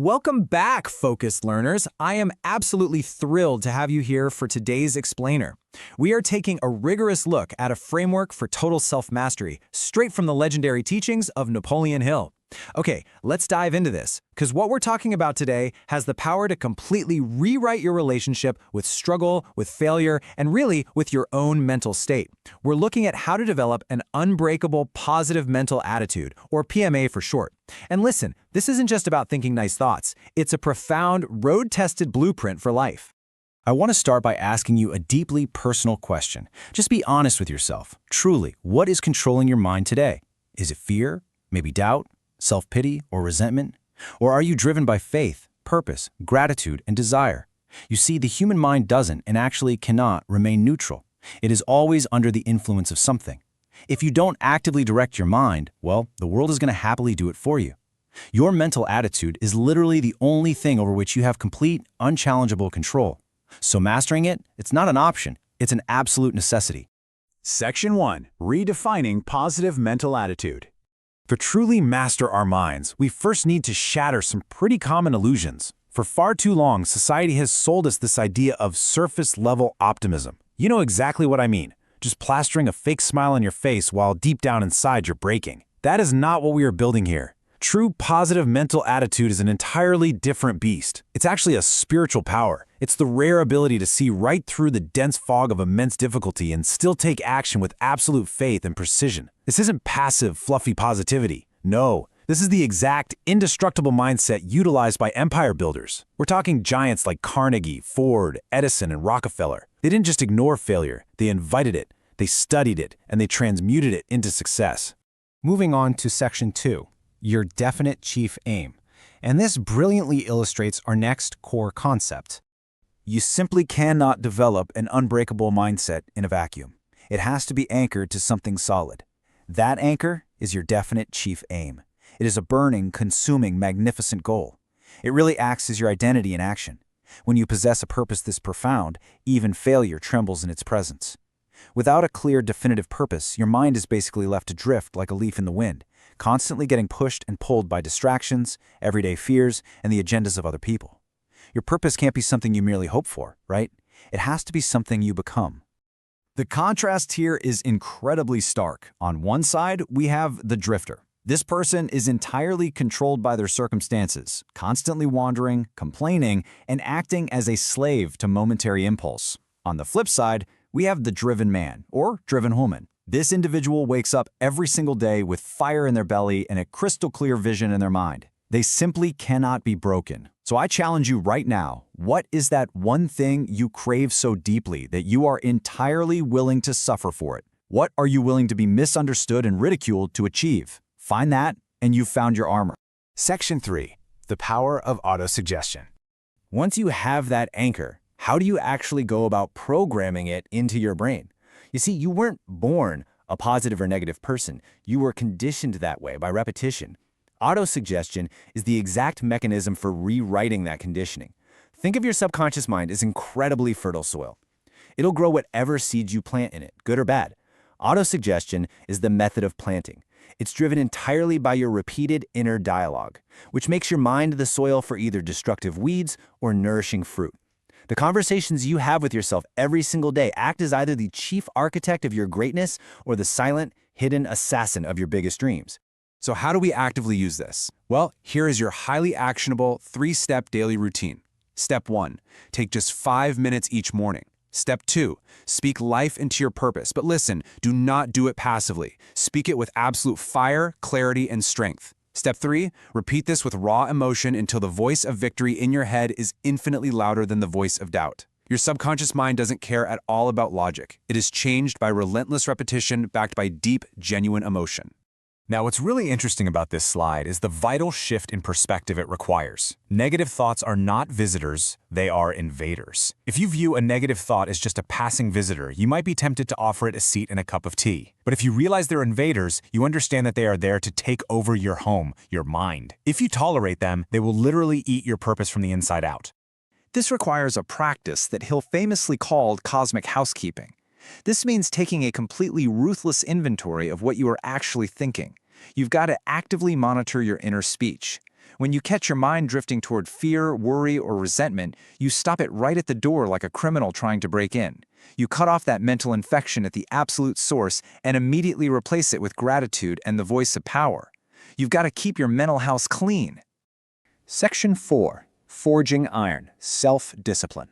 Welcome back, focused learners. I am absolutely thrilled to have you here for today's explainer. We are taking a rigorous look at a framework for total self-mastery, straight from the legendary teachings of Napoleon Hill. Okay, let's dive into this, because what we're talking about today has the power to completely rewrite your relationship with struggle, with failure, and really with your own mental state. We're looking at how to develop an unbreakable positive mental attitude, or PMA for short. And listen, this isn't just about thinking nice thoughts. It's a profound, road-tested blueprint for life. I want to start by asking you a deeply personal question. Just be honest with yourself. Truly, what is controlling your mind today? Is it fear? Maybe doubt? Self-pity or resentment? Or are you driven by faith, purpose, gratitude, and desire? You see, the human mind doesn't and actually cannot remain neutral. It is always under the influence of something. If you don't actively direct your mind, well, the world is going to happily do it for you. Your mental attitude is literally the only thing over which you have complete, unchallengeable control. So mastering it, it's not an option, it's an absolute necessity. Section 1. Redefining positive mental attitude. To truly master our minds, we first need to shatter some pretty common illusions. For far too long, society has sold us this idea of surface-level optimism. You know exactly what I mean. Just plastering a fake smile on your face while deep down inside you're breaking. That is not what we are building here. True positive mental attitude is an entirely different beast. It's actually a spiritual power. It's the rare ability to see right through the dense fog of immense difficulty and still take action with absolute faith and precision. This isn't passive, fluffy positivity. No, this is the exact, indestructible mindset utilized by empire builders. We're talking giants like Carnegie, Ford, Edison, and Rockefeller. They didn't just ignore failure, they invited it, they studied it, and they transmuted it into success. Moving on to Section 2. Your definite chief aim. And this brilliantly illustrates our next core concept. You simply cannot develop an unbreakable mindset in a vacuum. It has to be anchored to something solid. That anchor is your definite chief aim. It is a burning, consuming, magnificent goal. It really acts as your identity in action. When you possess a purpose this profound, even failure trembles in its presence. Without a clear, definitive purpose, your mind is basically left to drift like a leaf in the wind, constantly getting pushed and pulled by distractions, everyday fears, and the agendas of other people. Your purpose can't be something you merely hope for, right? It has to be something you become. The contrast here is incredibly stark. On one side, we have the drifter. This person is entirely controlled by their circumstances, constantly wandering, complaining, and acting as a slave to momentary impulse. On the flip side, we have the driven man, or driven woman. This individual wakes up every single day with fire in their belly and a crystal clear vision in their mind. They simply cannot be broken. So I challenge you right now, what is that one thing you crave so deeply that you are entirely willing to suffer for it? What are you willing to be misunderstood and ridiculed to achieve? Find that, and you've found your armor. Section 3. The power of autosuggestion. Once you have that anchor, how do you actually go about programming it into your brain? You see, you weren't born a positive or negative person. You were conditioned that way by repetition. Autosuggestion is the exact mechanism for rewriting that conditioning. Think of your subconscious mind as incredibly fertile soil. It'll grow whatever seeds you plant in it, good or bad. Autosuggestion is the method of planting. It's driven entirely by your repeated inner dialogue, which makes your mind the soil for either destructive weeds or nourishing fruit. The conversations you have with yourself every single day act as either the chief architect of your greatness or the silent, hidden assassin of your biggest dreams. So how do we actively use this? Well, here is your highly actionable 3-step daily routine. Step 1. Take just 5 minutes each morning. Step 2. Speak life into your purpose. But listen, do not do it passively. Speak it with absolute fire, clarity, and strength. Step 3. Repeat this with raw emotion until the voice of victory in your head is infinitely louder than the voice of doubt. Your subconscious mind doesn't care at all about logic. It is changed by relentless repetition backed by deep, genuine emotion. Now, what's really interesting about this slide is the vital shift in perspective it requires. Negative thoughts are not visitors, they are invaders. If you view a negative thought as just a passing visitor, you might be tempted to offer it a seat and a cup of tea. But if you realize they're invaders, you understand that they are there to take over your home, your mind. If you tolerate them, they will literally eat your purpose from the inside out. This requires a practice that Hill famously called cosmic housekeeping. This means taking a completely ruthless inventory of what you are actually thinking. You've got to actively monitor your inner speech. When you catch your mind drifting toward fear, worry, or resentment, you stop it right at the door like a criminal trying to break in. You cut off that mental infection at the absolute source and immediately replace it with gratitude and the voice of power. You've got to keep your mental house clean. Section 4. Forging Iron, Self-Discipline.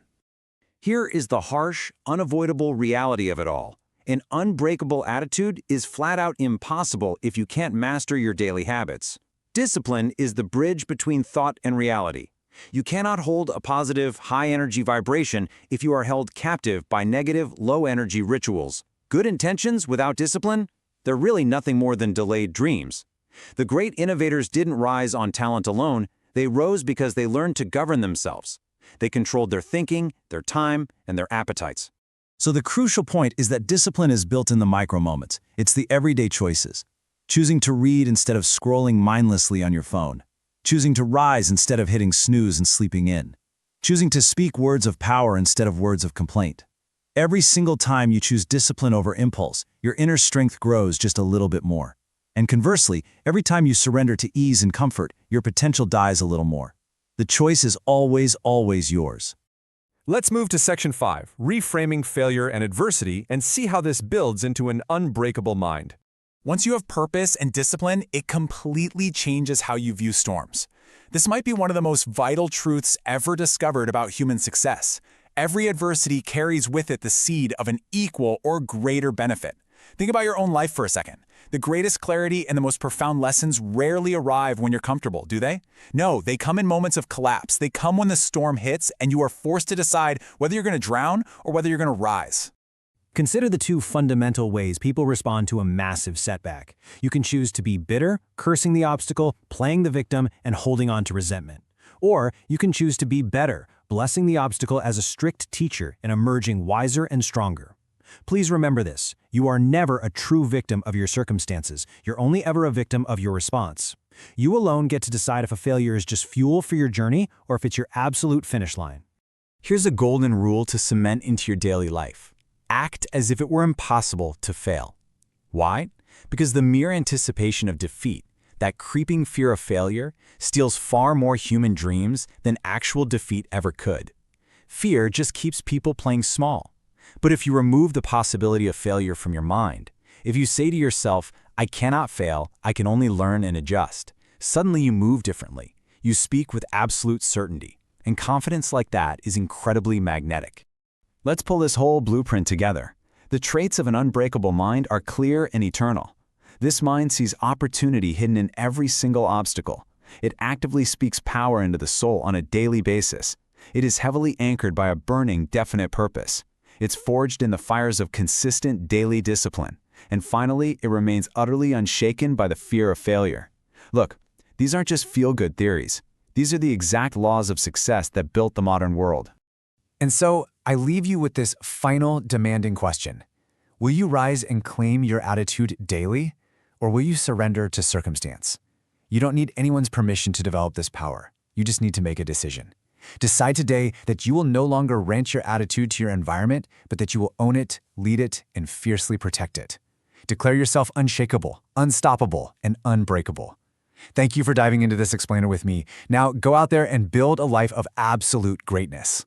Here is the harsh, unavoidable reality of it all. An unbreakable attitude is flat out impossible if you can't master your daily habits. Discipline is the bridge between thought and reality. You cannot hold a positive, high-energy vibration if you are held captive by negative, low-energy rituals. Good intentions without discipline? They're really nothing more than delayed dreams. The great innovators didn't rise on talent alone. They rose because they learned to govern themselves. They controlled their thinking, their time, and their appetites. So the crucial point is that discipline is built in the micro moments. It's the everyday choices. Choosing to read instead of scrolling mindlessly on your phone. Choosing to rise instead of hitting snooze and sleeping in. Choosing to speak words of power instead of words of complaint. Every single time you choose discipline over impulse, your inner strength grows just a little bit more. And conversely, every time you surrender to ease and comfort, your potential dies a little more. The choice is always, always yours. Let's move to Section 5, Reframing Failure and Adversity, and see how this builds into an unbreakable mind. Once you have purpose and discipline, it completely changes how you view storms. This might be one of the most vital truths ever discovered about human success. Every adversity carries with it the seed of an equal or greater benefit. Think about your own life for a second. The greatest clarity and the most profound lessons rarely arrive when you're comfortable, do they? No, they come in moments of collapse. They come when the storm hits and you are forced to decide whether you're going to drown or whether you're going to rise. Consider the two fundamental ways people respond to a massive setback. You can choose to be bitter, cursing the obstacle, playing the victim, and holding on to resentment. Or you can choose to be better, blessing the obstacle as a strict teacher and emerging wiser and stronger. Please remember this. You are never a true victim of your circumstances. You're only ever a victim of your response. You alone get to decide if a failure is just fuel for your journey or if it's your absolute finish line. Here's a golden rule to cement into your daily life. Act as if it were impossible to fail. Why? Because the mere anticipation of defeat, that creeping fear of failure, steals far more human dreams than actual defeat ever could. Fear just keeps people playing small. But if you remove the possibility of failure from your mind, if you say to yourself, I cannot fail, I can only learn and adjust, suddenly you move differently. You speak with absolute certainty. And confidence like that is incredibly magnetic. Let's pull this whole blueprint together. The traits of an unbreakable mind are clear and eternal. This mind sees opportunity hidden in every single obstacle. It actively speaks power into the soul on a daily basis. It is heavily anchored by a burning, definite purpose. It's forged in the fires of consistent daily discipline. And finally, it remains utterly unshaken by the fear of failure. Look, these aren't just feel-good theories. These are the exact laws of success that built the modern world. And so, I leave you with this final demanding question. Will you rise and claim your attitude daily, or will you surrender to circumstance? You don't need anyone's permission to develop this power. You just need to make a decision. Decide today that you will no longer rent your attitude to your environment, but that you will own it, lead it, and fiercely protect it. Declare yourself unshakable, unstoppable, and unbreakable. Thank you for diving into this explainer with me. Now go out there and build a life of absolute greatness.